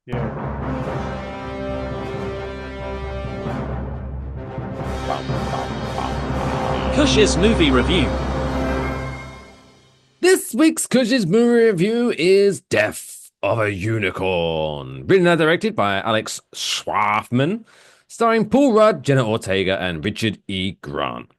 Yeah. Kush's movie review. This week's Kush's movie review is Death of a Unicorn, written and directed by Alex Scharfman, starring Paul Rudd, Jenna Ortega, and Richard E. Grant.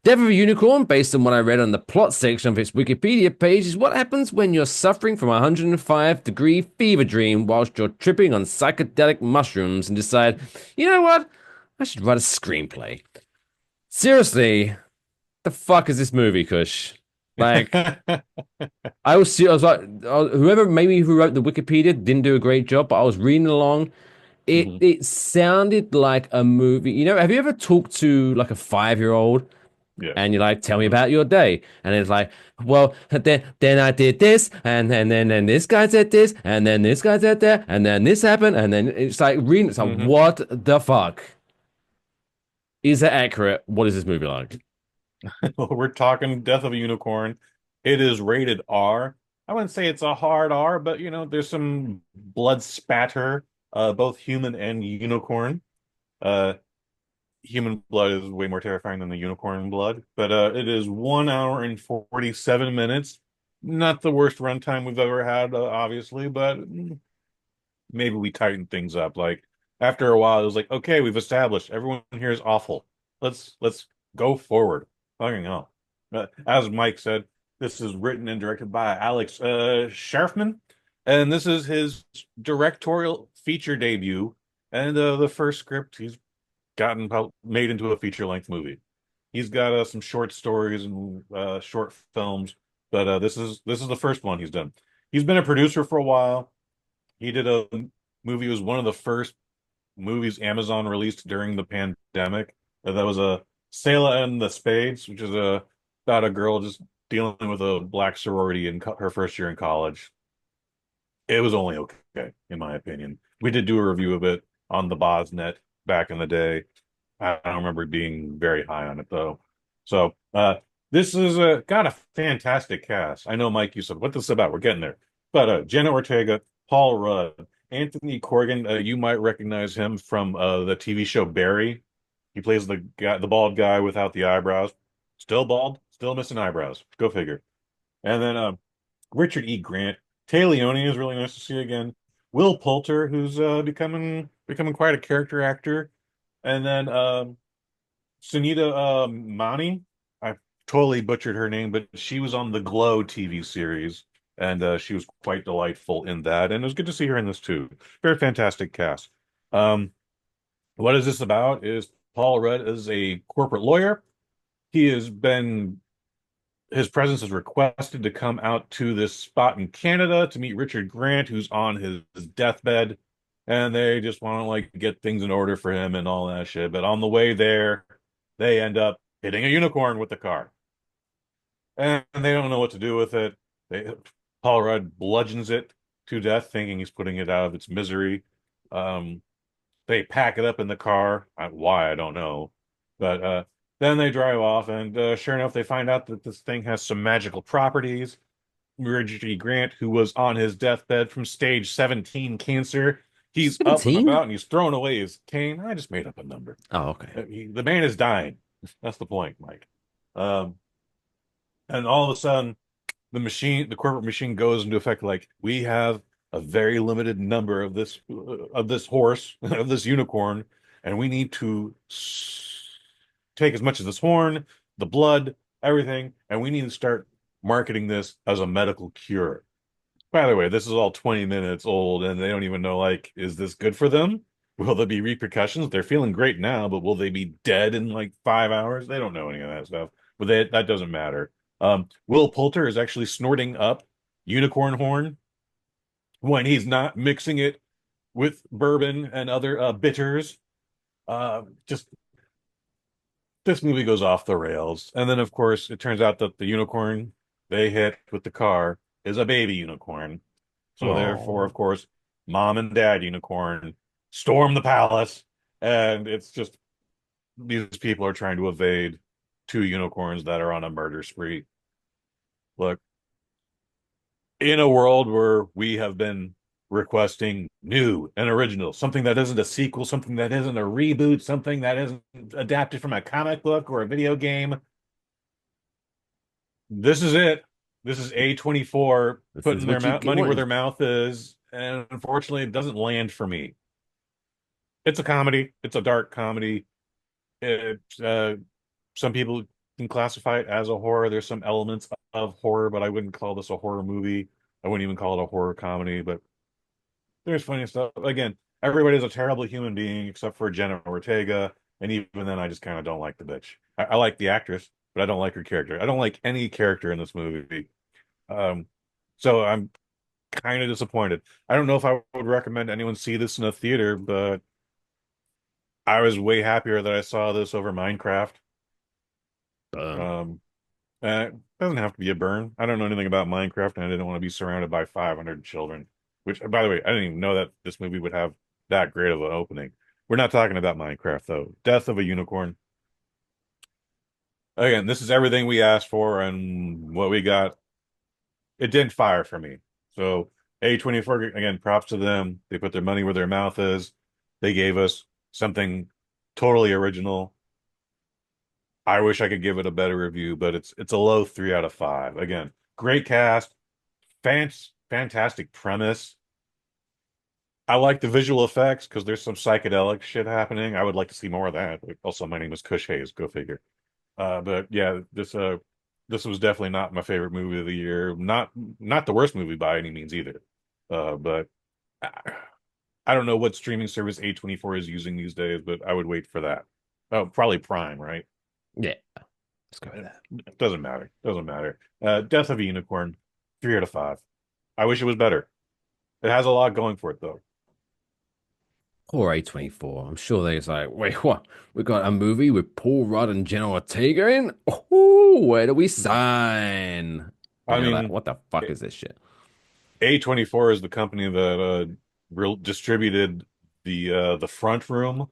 Death of a Unicorn, based on what I read on the plot section of its Wikipedia page, is what happens when you're suffering from a 105-degree fever dream whilst you're tripping on psychedelic mushrooms and decide, you know what? I should write a screenplay. Seriously, the fuck is this movie, Kush? Like, I was like, whoever maybe who wrote the Wikipedia didn't do a great job, but I was reading along. It Mhm. it sounded like a movie. You know, have you ever talked to like a 5-year old Yes. and you're like, tell me Mhm. about your day, and it's like, well, then I did this, and then this guy said this, and then this guy said that, and then this happened, and then it's like reading. It's like, Mhm. what the fuck? Is that accurate? What is this movie like? Well, we're talking Death of a Unicorn. It is rated R. I wouldn't say it's a hard R, but there's some blood spatter, both human and unicorn. Uh, Human blood is way more terrifying than the unicorn blood, but it is 1 hour and 47 minutes. Not the worst runtime we've ever had, obviously, but maybe we tighten things up. Like after a while, it was like, okay, we've established everyone here is awful. Let's go forward. Fucking hell. As Mike said, this is written and directed by Alex Scharfman, and this is his directorial feature debut and the first script he's gotten made into a feature-length movie. He's got some short stories and short films, but this is the first one he's done. He's been a producer for a while. He did a movie. It was one of the first movies Amazon released during the pandemic. That was a Sailor and the Spades, which is about a girl just dealing with a black sorority in her first year in college. It was only okay, in my opinion. We did do a review of it on the Bosnet back in the day. I don't remember being very high on it though. So this is got a fantastic cast. I know, Mike, you said what this is about. We're getting there. But Jenna Ortega, Paul Rudd, Anthony Corrigan. You might recognize him from the TV show Barry. He plays the guy, the bald guy without the eyebrows. Still bald, still missing eyebrows. Go figure. And then Richard E. Grant. Tay Leoni is really nice to see again. Will Poulter, who's becoming quite a character actor. And then Sunita Mani. I totally butchered her name, but she was on the Glow TV series, and she was quite delightful in that. And it was good to see her in this too. Very fantastic cast. Um, what is this about? Is Paul Rudd is a corporate lawyer. He has been his presence is requested to come out to this spot in Canada to meet Richard Grant, who's on his deathbed, and they just want to like get things in order for him and all that shit. But on the way there, they end up hitting a unicorn with the car, and they don't know what to do with it. They Paul Rudd bludgeons it to death, thinking he's putting it out of its misery. Um, they pack it up in the car. Why, I don't know. But then they drive off, and sure enough, they find out that this thing has some magical properties. Richard E. Grant, who was on his deathbed from stage 17 cancer, he's up and 17? about and he's throwing away his cane. I just made up a number. Oh, okay. The man is dying. That's the point, Mike. Um, and all of a sudden, the corporate machine goes into effect like we have a very limited number of this horse, of this unicorn, and we need to take as much of this horn, the blood, everything, and we need to start marketing this as a medical cure. By the way, this is all 20 minutes old and they don't even know, like, is this good for them? Will there be repercussions? They're feeling great now, but will they be dead in like 5 hours? They don't know any of that stuff, but that doesn't matter. Will Poulter is actually snorting up unicorn horn when he's not mixing it with bourbon and other bitters. Just this movie goes off the rails. And then, of course, it turns out that the unicorn they hit with the car is a baby unicorn. So therefore, Oh. of course, mom and dad unicorn storm the palace, and it's just these people are trying to evade two unicorns that are on a murder spree. Look, in a world where we have been requesting new and original, something that isn't a sequel, something that isn't a reboot, something that isn't adapted from a comic book or a video game. This is it. This is A24 This is putting their what you money where want. their mouth is, and unfortunately, it doesn't land for me. It's a comedy. It's a dark comedy. It, some people can classify it as a horror. There's some elements of horror, but I wouldn't call this a horror movie. I wouldn't even call it a horror comedy, but there's funny stuff. Again, everybody's a terrible human being except for Jenna Ortega, and even then, I just kind of don't like the bitch. I like the actress, but I don't like her character. I don't like any character in this movie. Um, so I'm kind of disappointed. I don't know if I would recommend anyone see this in a theater, but I was way happier that I saw this over Minecraft. Burn. Um, it doesn't have to be a burn. I don't know anything about Minecraft, and I didn't want to be surrounded by 500 children. Which, by the way, I didn't even know that this movie would have that great of an opening. We're not talking about Minecraft, though. Death of a Unicorn. Again, this is everything we asked for, and what we got, it didn't fire for me. So, A24, again, props to them. They put their money where their mouth is. They gave us something totally original. I wish I could give it a better review, but it's a low 3 out of 5. Again, great cast, fantastic premise. I like the visual effects because there's some psychedelic shit happening. I would like to see more of that. Also, my name is Kush Hayes. Go figure. But yeah, this was definitely not my favorite movie of the year. Not the worst movie by any means either. But I, I don't know what streaming service A24 is using these days, but I would wait for that. Oh, probably Prime, right? Yeah. Let's go with that. It doesn't matter. Doesn't matter. Death of a Unicorn, 3 out of 5. I wish it was better. It has a lot going for it though. Poor A24. I'm sure they're like, wait, what? We got a movie with Paul Rudd and Jenna Ortega in? Oh, where do we sign? And I you're like, mean, what the fuck is this shit? A24 is the company that distributed the Front Room.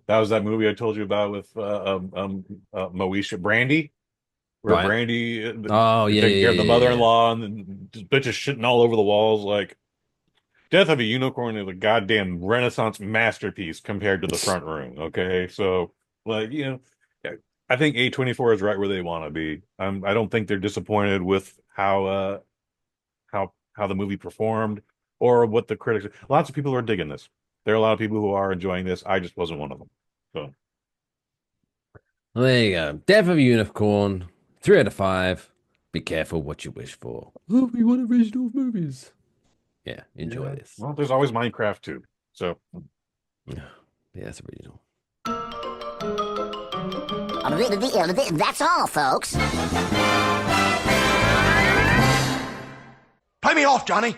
That was that movie I told you about with Moesha Brandy, where Right. Brandy Oh, is yeah, taking yeah, care of the yeah, yeah. mother-in-law, and then just bitches shitting all over the walls. Like Death of a Unicorn is a goddamn Renaissance masterpiece compared to the Yeah. Front Room. Okay, so like I think A24 is right where they want to be. I don't think they're disappointed with how the movie performed or what the critics. Lots of people are digging this. There are a lot of people who are enjoying this. I just wasn't one of them. So Well, there you go. Death of a Unicorn, 3 out of 5. Be careful what you wish for. Oh, we want original movies. Yeah, enjoy yeah, this. well, there's always Minecraft too. So Yeah, that's original. That's all, folks. Pay me off, Johnny.